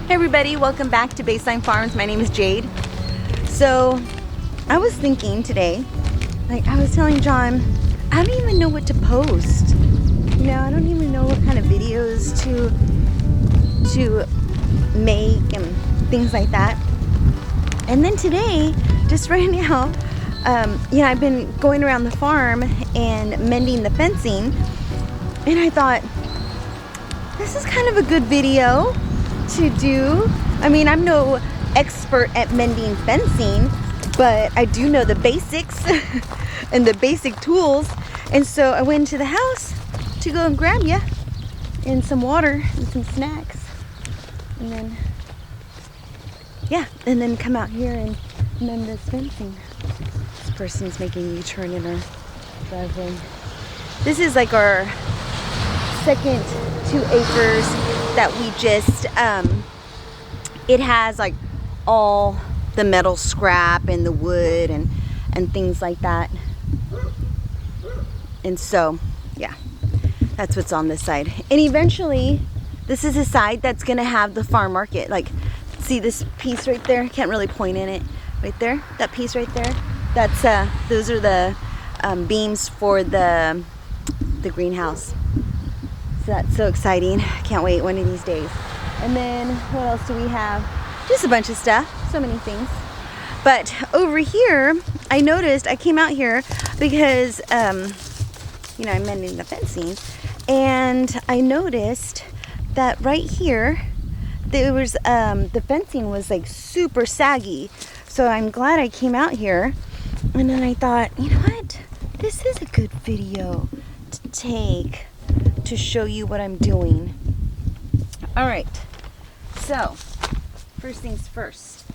Everybody, welcome back to Baseline Farms. My name is Jade. So I was thinking today, like I was telling John, I don't even know what to post. You know, I don't even know what kind of videos to make and things like that. And then today, just right now, I've been going around the farm and mending the fencing, and I thought this is kind of a good video to do. I mean, I'm no expert at mending fencing, but I do know the basics and the basic tools. And so I went into the house to go and grab you and some water and some snacks, and then and then come out here and mend this fencing. This person's making a U-turn in our driveway. This is like our second 2 acres that we just it has like all the metal scrap and the wood and things like that. And so that's what's on this side. And eventually this is a side that's gonna have the farm market. Like, see this piece right there? Can't really point in it. Right there, that piece right there, that's those are the beams for the greenhouse. So that's so exciting. Can't wait one of these days. And then what else do we have? Just a bunch of stuff, so many things. But over here, I noticed, I came out here because I'm mending the fencing, and I noticed that right here there was the fencing was like super saggy. So I'm glad I came out here. And then I thought, you know what? This is a good video to take to show you what I'm doing. All right, so first things first,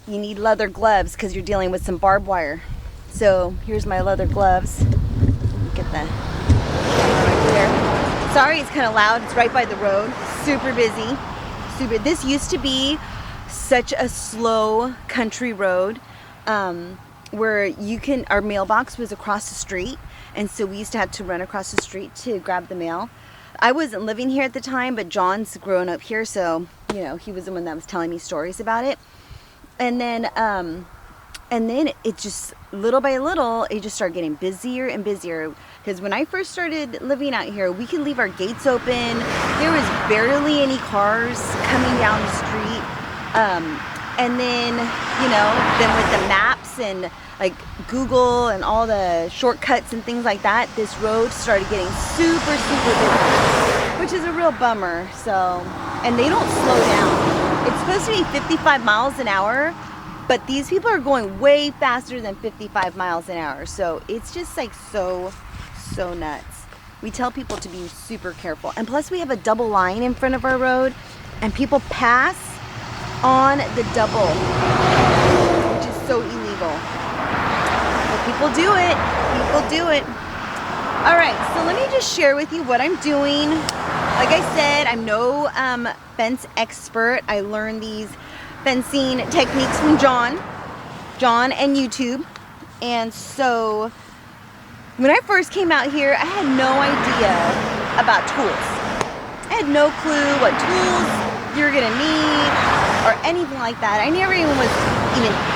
you need leather gloves because you're dealing with some barbed wire. So here's my leather gloves. Get the right there. Sorry, it's kind of loud. It's right by the road. Super busy. This used to be such a slow country road where our mailbox was across the street. And so we used to have to run across the street to grab the mail. I wasn't living here at the time, but John's grown up here, so he was the one that was telling me stories about it. And then it just little by little it just started getting busier and busier. Because when I first started living out here, we could leave our gates open. There was barely any cars coming down the street. And then with the maps and like Google and all the shortcuts and things like that, this road started getting super, super busy, which is a real bummer. So, and they don't slow down. It's supposed to be 55 miles an hour, but these people are going way faster than 55 miles an hour. So it's just like so nuts. We tell people to be super careful. And plus we have a double line in front of our road, and people pass on the double, which is so illegal. But people do it. People do it. All right, so let me just share with you what I'm doing. Like I said, I'm no fence expert. I learned these fencing techniques from John and YouTube. And so when I first came out here, I had no idea about tools. I had no clue what tools you're gonna need or anything like that. I never even was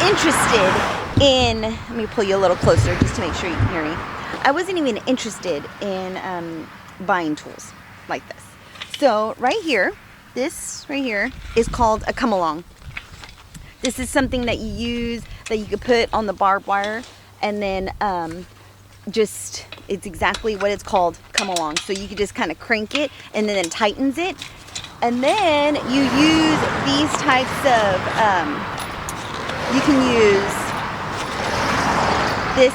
interested in, let me pull you a little closer just to make sure you can hear me. I wasn't even interested in buying tools like this. So right here, this right here is called a come along. This is something that you use, that you could put on the barbed wire, and then it's exactly what it's called, come along. So you could just kind of crank it, and then it tightens it. And then you use these types of, you can use this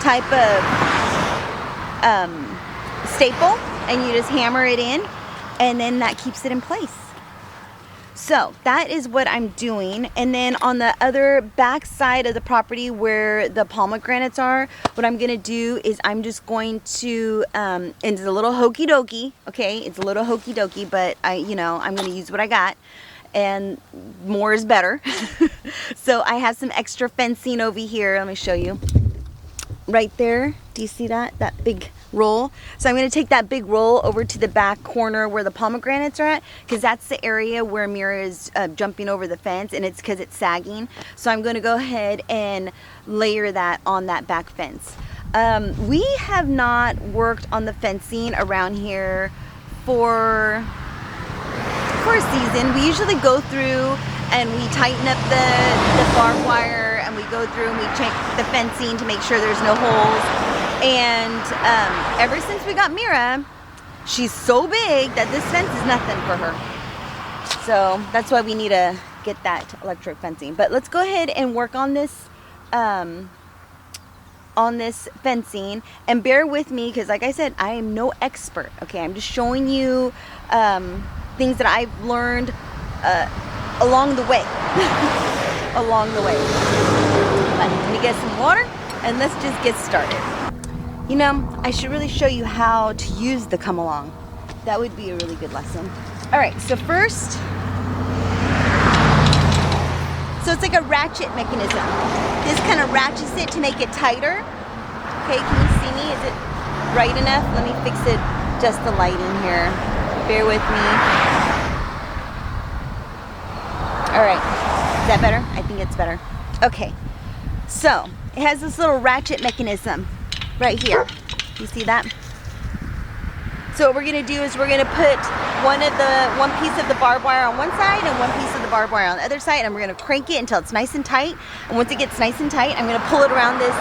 type of staple, and you just hammer it in, and then that keeps it in place. So that is what I'm doing. And then on the other back side of the property where the pomegranates are, what I'm gonna do is I'm just going to, and it's a little hokey dokey, okay? It's a little hokey dokey, but I'm gonna use what I got, and more is better. So I have some extra fencing over here. Let me show you. Right there, do you see that big roll? So I'm going to take that big roll over to the back corner where the pomegranates are at, because that's the area where Mira is jumping over the fence, and it's because it's sagging. So I'm going to go ahead and layer that on that back fence. We have not worked on the fencing around here for a season. We usually go through and we tighten up the barbed wire, and we go through and we check the fencing to make sure there's no holes. And ever since we got Mira, she's so big that this fence is nothing for her. So that's why we need to get that electric fencing. But let's go ahead and work on this fencing, and bear with me, because like I said, I am no expert. Okay, I'm just showing you things that I've learned along the way. Along the way. But let me get some water and let's just get started. You know, I should really show you how to use the come along. That would be a really good lesson. All right, so first, so it's like a ratchet mechanism. This kind of ratchets it to make it tighter. Okay, can you see me? Is it bright enough? Let me fix it, just the light in here. Bear with me. All right, is that better? I think it's better. Okay, so it has this little ratchet mechanism right here. You see that? So what we're gonna do is we're gonna put one piece of the barbed wire on one side and one piece of the barbed wire on the other side, and we're gonna crank it until it's nice and tight. And once it gets nice and tight, I'm gonna pull it around this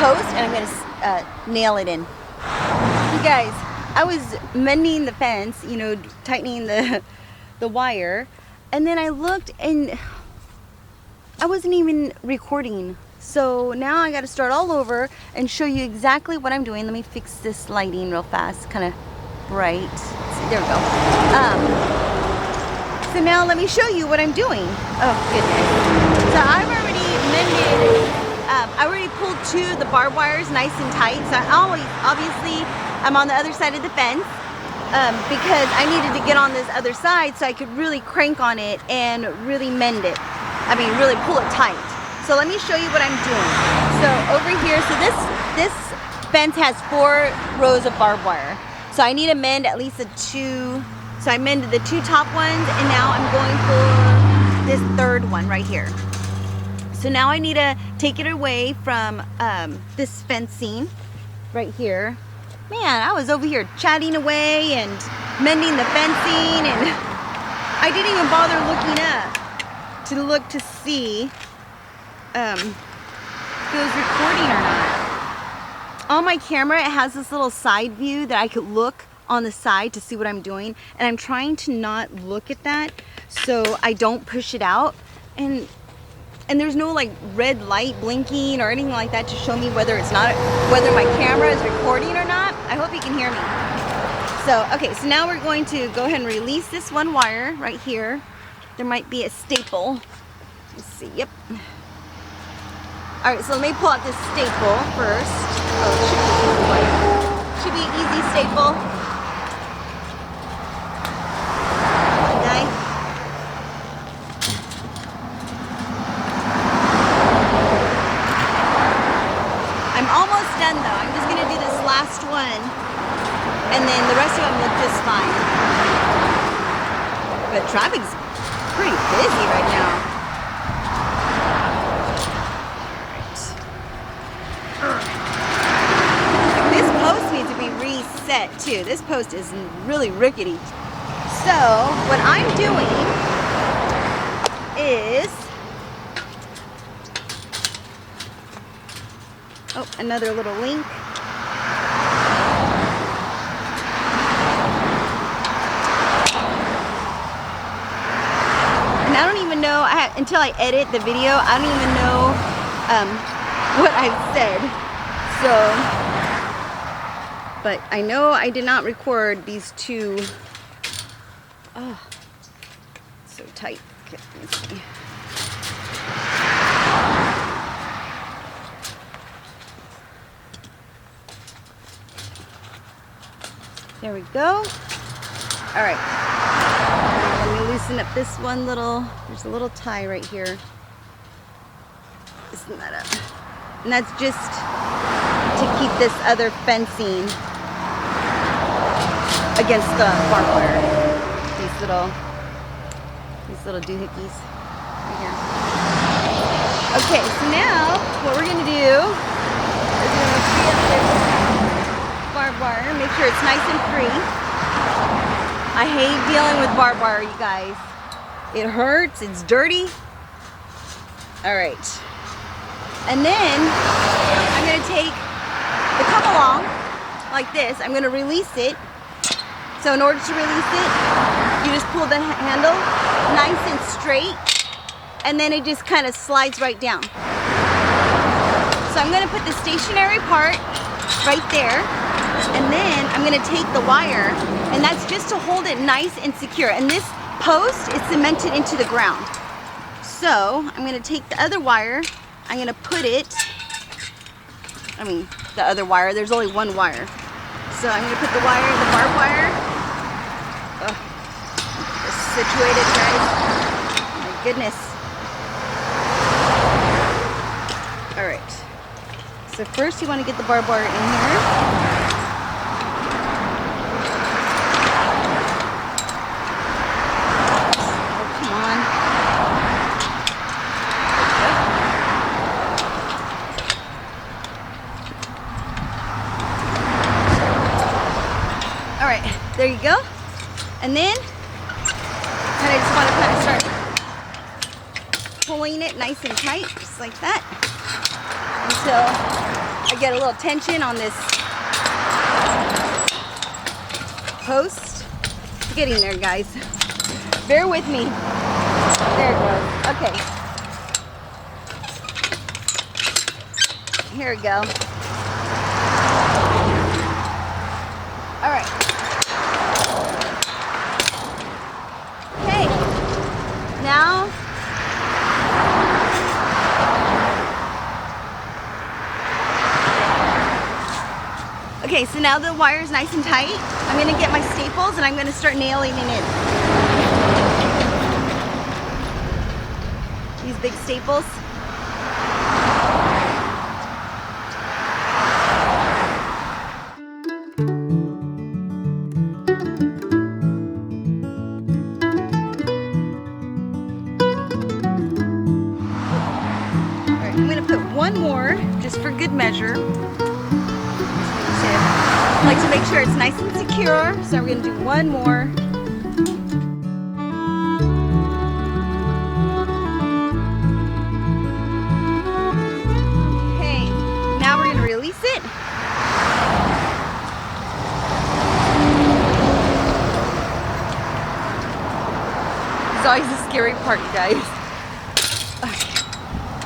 post, and I'm gonna nail it in. You guys, I was mending the fence, you know, tightening the wire, and then I looked and I wasn't even recording. So now I got to start all over and show you exactly what I'm doing. Let me fix this lighting real fast, kind of bright. Let's see, there we go. So now let me show you what I'm doing. Oh goodness. So I've already mended, I already pulled two of the barbed wires nice and tight. So obviously I'm on the other side of the fence because I needed to get on this other side so I could really crank on it and really mend it. I mean, really pull it tight. So let me show you what I'm doing. So over here, so this fence has 4 rows of barbed wire. So I need to mend at least the 2. So I mended the 2 top ones, and now I'm going for this 3rd one right here. So now I need to take it away from this fencing right here. Man, I was over here chatting away and mending the fencing, and I didn't even bother looking up to look to see if it was recording or not. On my camera, it has this little side view that I could look on the side to see what I'm doing, and I'm trying to not look at that so I don't push it out, and there's no like red light blinking or anything like that to show me whether my camera is recording or not. I hope you can hear me. So okay, so now we're going to go ahead and release this one wire right here. There might be a staple. Let's see. Yep. All right, so let me pull out this staple first. Oh, it should be an easy staple. Okay. and then the rest of them look just fine. But traffic's pretty busy right now. Alright. This post needs to be reset too. This post is really rickety. So what I'm doing is, oh, another little link. And I don't even know, until I edit the video, I don't even know what I've said. So, but I know I did not record these two. Oh, so tight. Okay, let me see. There we go. All right. Let me loosen up this one little, there's a little tie right here. Loosen that up. And that's just to keep this other fencing against the barbed wire. These little doohickeys right here. Okay, so now what we're gonna do is we're gonna free up this barbed wire, make sure it's nice and free. I hate dealing with barbed wire, you guys. It hurts, it's dirty. All right. And then I'm gonna take the come along like this. I'm gonna release it. So in order to release it, you just pull the handle nice and straight, and then it just kind of slides right down. So I'm gonna put the stationary part right there, and then I'm gonna take the wire, and that's just to hold it nice and secure. And this post is cemented into the ground. So I'm gonna take the other wire, I'm gonna put it, the other wire, there's only one wire. So I'm gonna put the wire, the barbed wire, just situated, guys. Oh my goodness. All right. So first you wanna get the barbed wire in here. There you go. And then I just want to kind of start pulling it nice and tight, just like that, until I get a little tension on this post. It's getting there, guys. Bear with me. There it goes. Okay. Here we go. All right. Now, okay, so now the wire is nice and tight. I'm going to get my staples and I'm going to start nailing it in. These big staples. One more, just for good measure. I like to make sure it's nice and secure, so we're going to do one more. Okay, now we're going to release it. It's always the scary part, you guys.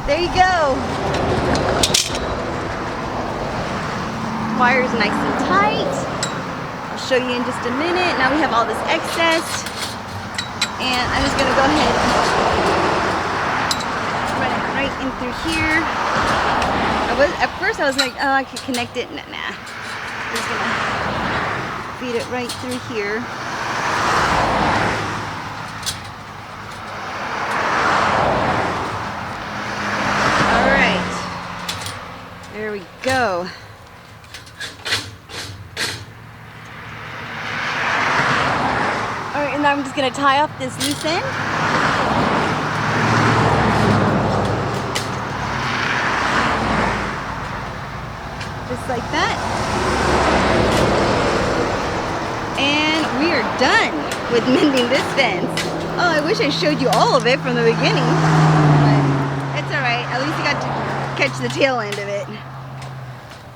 There you go. Wire is nice and tight. I'll show you in just a minute. Now we have all this excess. And I'm just gonna go ahead and run it right in through here. At first I was like, oh, I could connect it. Nah. I'm just gonna feed it right through here. There we go. just gonna tie off this loose end. Just like that. And we are done with mending this fence. Oh, I wish I showed you all of it from the beginning. But it's alright. At least you got to catch the tail end of it.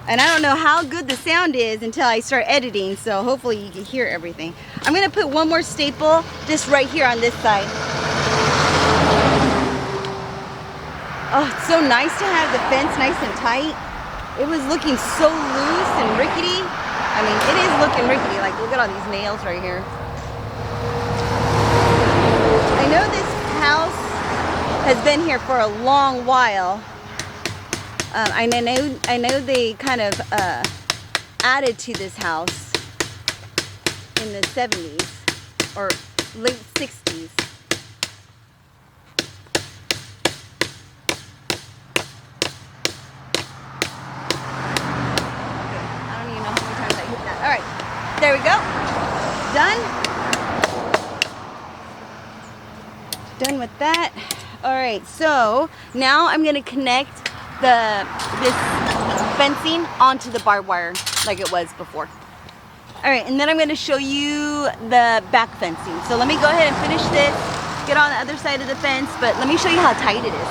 And I don't know how good the sound is until I start editing, so hopefully you can hear everything. I'm gonna put one more staple just right here on this side. Oh, it's so nice to have the fence nice and tight. It was looking so loose and rickety. I mean, it is looking rickety. Like, look at all these nails right here. I know this house has been here for a long while. I know they kind of added to this house in the 70s or late 60s. I don't even know how many times I hit that. All right, there we go. Done with that. All right, so now I'm gonna connect this fencing onto the barbed wire like it was before. All right, and then I'm going to show you the back fencing. So let me go ahead and finish this, get on the other side of the fence, but let me show you how tight it is.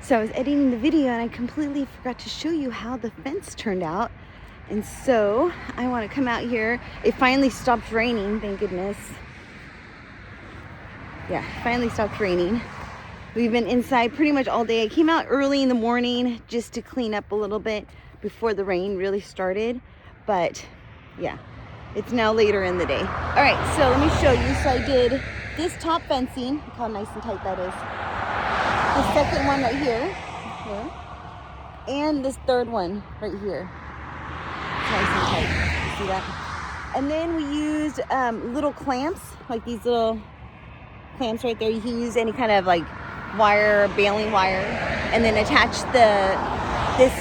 So I was editing the video and I completely forgot to show you how the fence turned out. And so I want to come out here. It finally stopped raining, thank goodness. Yeah, finally stopped raining. We've been inside pretty much all day. I came out early in the morning just to clean up a little bit before the rain really started. But yeah, it's now later in the day. All right, so let me show you. So I did this top fencing. Look how nice and tight that is. The second one right here. And this third one right here. It's nice and tight. You see that? And then we used little clamps, like these little clamps right there. You can use any kind of like wire, baling wire, and then attach this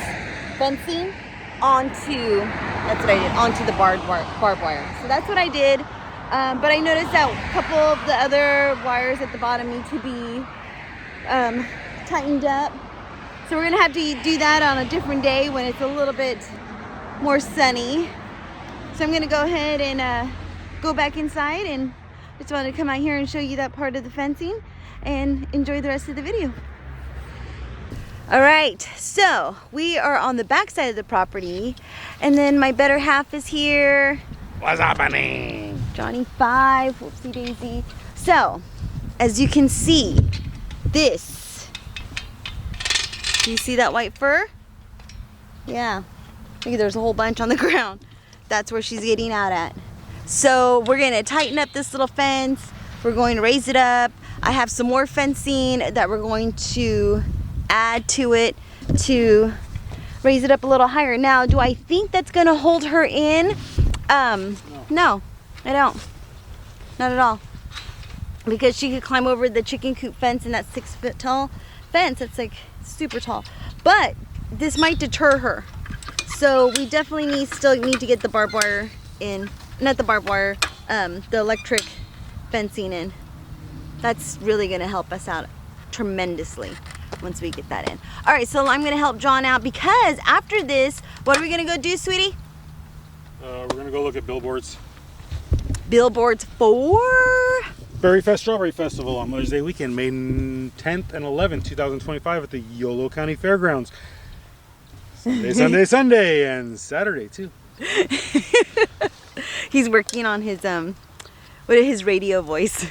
fencing onto, that's what I did, onto the barbed wire. So that's what I did. But I noticed that a couple of the other wires at the bottom need to be tightened up. So we're gonna have to do that on a different day when it's a little bit more sunny. So I'm gonna go ahead and go back inside, and just wanted to come out here and show you that part of the fencing and enjoy the rest of the video. All right, so we are on the back side of the property, and then my better half is here. What's happening? Johnny 5, whoopsie daisy. So, as you can see, this, do you see that white fur? Yeah, look, there's a whole bunch on the ground. That's where she's getting out at. So we're going to tighten up this little fence. We're going to raise it up. I have some more fencing that we're going to add to it to raise it up a little higher. Now, do I think that's going to hold her in? No, I don't. Not at all. Because she could climb over the chicken coop fence, and that 6 foot tall fence. It's like super tall. But this might deter her. So we definitely still need to get the barbed wire in. Not the barbed wire, the electric fencing in. That's really gonna help us out tremendously once we get that in. All right, so I'm gonna help John out because after this, what are we gonna go do, sweetie? We're gonna go look at billboards. Billboards for? Berry Fest Strawberry Festival on Mother's Day weekend, May 10th and 11th, 2025 at the Yolo County Fairgrounds. Sunday, and Saturday too. He's working on his his radio voice.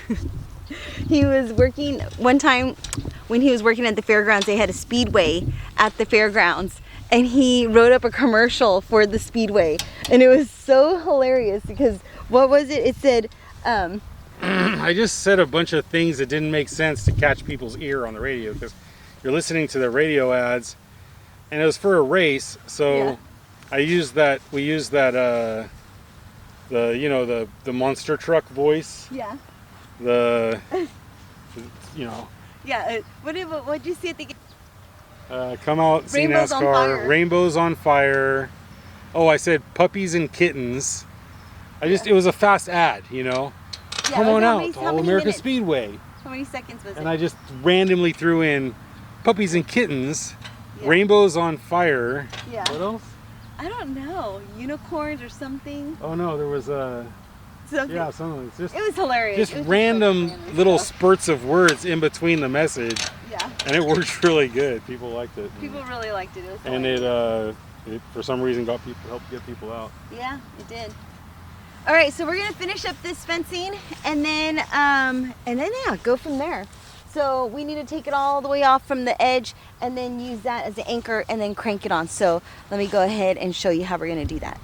He was working one time when he was working at the fairgrounds. They had a speedway at the fairgrounds, and he wrote up a commercial for the speedway, and it was so hilarious because what was it? It said, I just said a bunch of things that didn't make sense to catch people's ear on the radio because you're listening to the radio ads, and it was for a race, so yeah. We used that the monster truck voice. Yeah. Yeah. What'd you see at the come out, see Rainbows NASCAR, on Fire. Rainbows on Fire. Oh, I said puppies and kittens. It was a fast ad, you know. Yeah, Come on how out many- to how All many America minutes? Speedway. How many seconds was And it? I just randomly threw in puppies and kittens, Yeah. rainbows on fire. Yeah. What else? I don't know. Unicorns or something. Oh no, there was Something. yeah, something. It's just It was hilarious. just It was random like random little stuff. spurts of words in between the message, Yeah. and it worked really good. People liked it. People really liked it. It was And hilarious. it for some reason helped get people out. Yeah, it did. All right, so we're gonna finish up this fencing and then yeah, go from there. So we need to take it all the way off from the edge and then use that as an anchor and then crank it on. So let me go ahead and show you how we're gonna do that.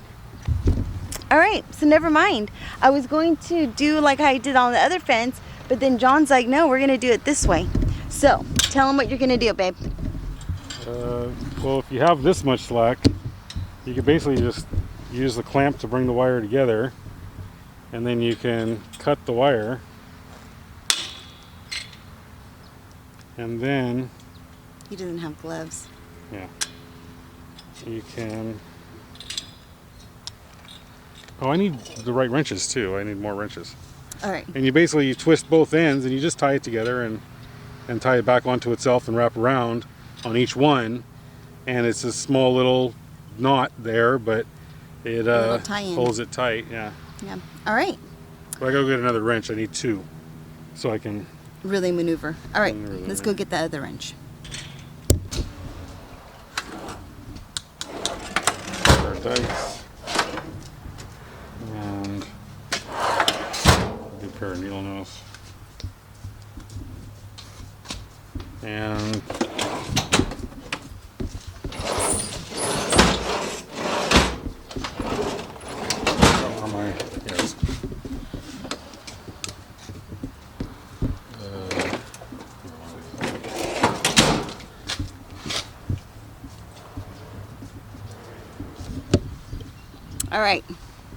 All right, so never mind. I was going to do like I did on the other fence, but then John's like, no, we're gonna do it this way. So tell him what you're gonna do, babe. Well, if you have this much slack, you can basically just use the clamp to bring the wire together, and then you can cut the wire, and then He doesn't have gloves. yeah, you can. Oh, I need the right wrenches too. I need more wrenches. All right. And you twist both ends and you just tie it together and tie it back onto itself and wrap around on each one. And it's a small little knot there, but it little tie-in. holds it tight. Yeah. Yeah. All right. But I gotta get another wrench. I need two, so I can. Really maneuver. All right, Maneuver, let's yeah. go get the other wrench. Our dice and a good pair of needle nose and where are my yes. All right,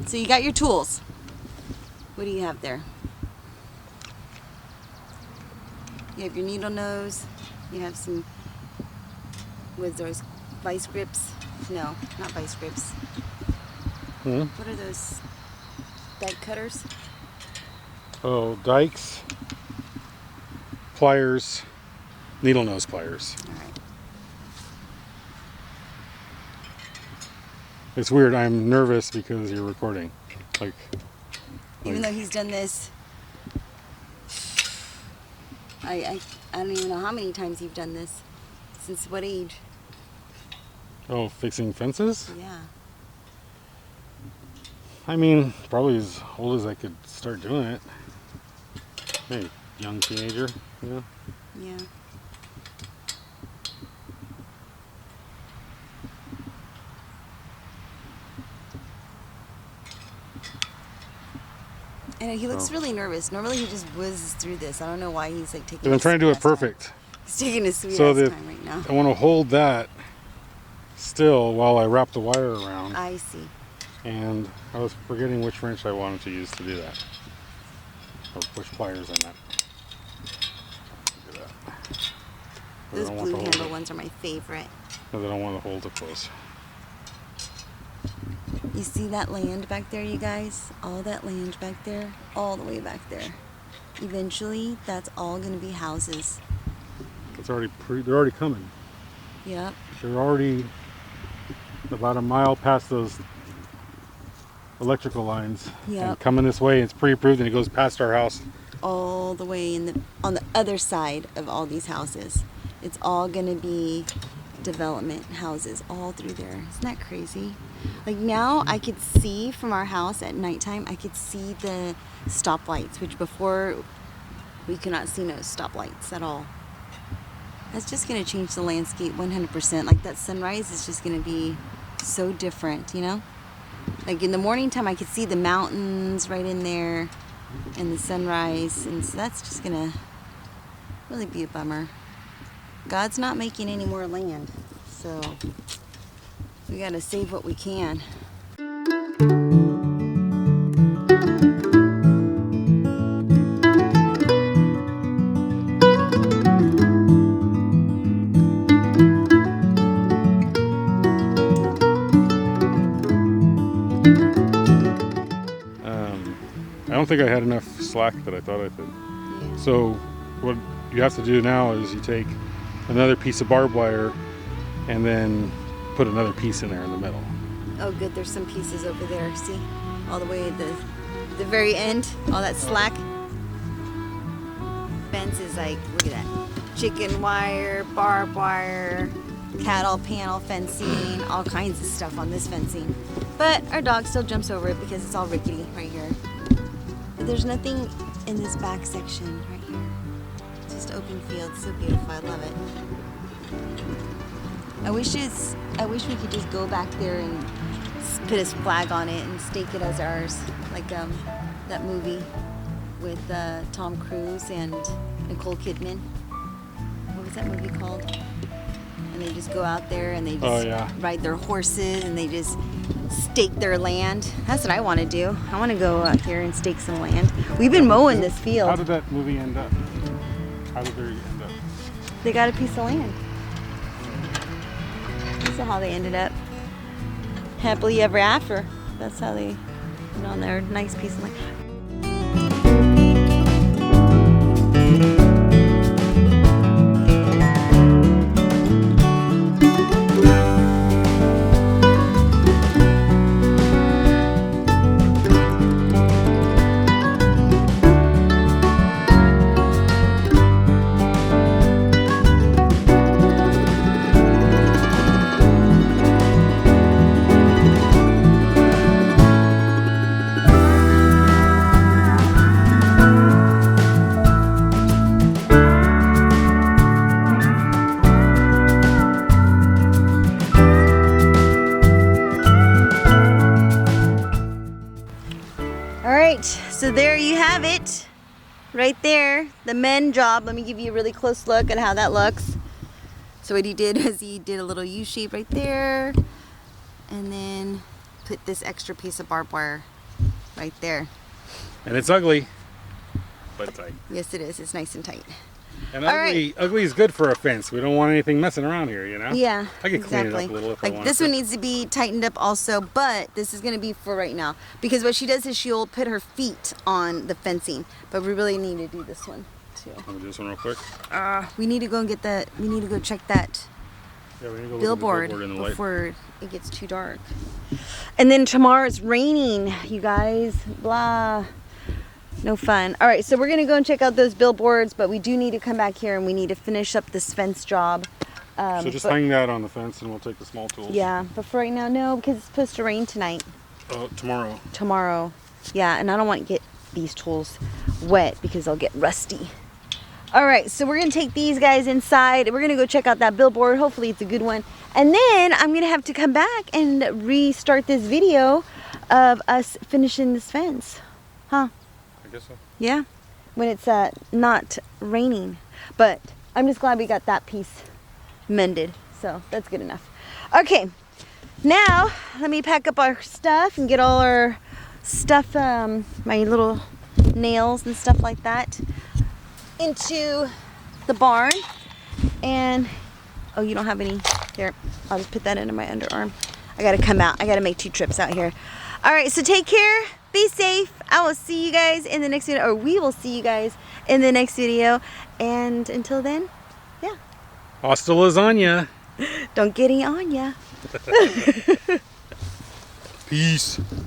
so you got your tools. What do you have there? You have your needle nose. You have some, what are those, vice grips? No, not vice grips. Hmm? What are those, dike cutters? Oh, dikes, pliers, needle nose pliers. All right. It's weird. I'm nervous because you're recording. Even though he's done this, I don't even know how many times you've done this. Since what age? Oh, fixing fences? Yeah. I mean, probably as old as I could start doing it. Hey, young teenager, you know? Yeah. I know he looks Oh. really nervous. Normally he just whizzes through this. I don't know why he's like taking. But I'm his trying to do it sweet-ass time. perfect. He's taking his sweet So ass that time right now. I want to hold that still while I wrap the wire around. I see. And I was forgetting which wrench I wanted to use to do that. Or which pliers I meant. Do that. But I Those don't want blue to hold handle it, ones are my favorite. because I don't want to hold it close. You see that land back there, you guys? All that land back there, all the way back there. Eventually, that's all gonna be houses. It's they're already coming. Yep. They're already about a mile past those electrical lines. Yep. And coming this way, it's pre-approved and it goes past our house. All the way on the other side of all these houses. It's all gonna be development houses all through there. Isn't that crazy? Like now I could see from our house at nighttime, I could see the stoplights, which before we could not see no stoplights at all. That's just gonna change the landscape 100%. Like that sunrise is just gonna be so different, you know? Like in the morning time, I could see the mountains right in there and the sunrise, and so that's just gonna really be a bummer. God's not making any more land, so we gotta save what we can. I don't think I had enough slack that I thought I did. Yeah. So what you have to do now is you take another piece of barbed wire and then put another piece in there in the middle. Oh, good. There's some pieces over there. See, all the way at the very end, all that slack. Fence is like, look at that, chicken wire, barbed wire, cattle panel fencing, all kinds of stuff on this fencing. But our dog still jumps over it because it's all rickety right here. But there's nothing in this back section right here. Just open field, so beautiful. I love it. I wish we could just go back there and put his flag on it and stake it as ours, like that movie with Tom Cruise and Nicole Kidman. What was that movie called? And they just go out there and they just ride their horses and they just stake their land. That's what I want to do. I want to go out here and stake some land. We've been mowing this field. How did that movie end up? How did they end up? They got a piece of land. This is how they ended up. Happily ever after. That's how they went on their nice piece of land. So there you have it, right there, the mend job. Let me give you a really close look at how that looks. So what he did is he did a little U shape right there, and then put this extra piece of barbed wire right there. And it's ugly, but tight. Yes, it is. It's nice and tight. And ugly is good for a fence. We don't want anything messing around here, you know? Yeah, I could clean it up a little if I wanted this to. one needs to be tightened up also, but this is going to be for right now. Because what she does is she'll put her feet on the fencing. But we really need to do this one too. Let me do this one real quick. We need to go and get that. We need to go check that Yeah, we need to go billboard look at the billboard in the light. before it gets too dark. And then tomorrow it's raining, you guys. Blah. No fun. All right, so we're gonna go and check out those billboards, but we do need to come back here and we need to finish up this fence job. So just hang that on the fence and we'll take the small tools. Yeah, but for right now, no, because it's supposed to rain tonight. Tomorrow. Tomorrow. Yeah, and I don't want to get these tools wet because they'll get rusty. All right, so we're gonna take these guys inside. We're gonna go check out that billboard. Hopefully it's a good one. And then I'm gonna have to come back and restart this video of us finishing this fence. Huh? I guess so. Yeah, when it's not raining. But I'm just glad we got that piece mended. So that's good enough. Okay, now let me pack up our stuff and get all our stuff, my little nails and stuff like that, into the barn. And, oh, you don't have any? Here, I'll just put that into my underarm. I gotta come out. I gotta make 2 trips out here. All right, so take care. Be safe. I will see you guys in the next video, or we will see you guys in the next video. And until then, yeah. Hasta lasagna. Don't get any on ya. Peace.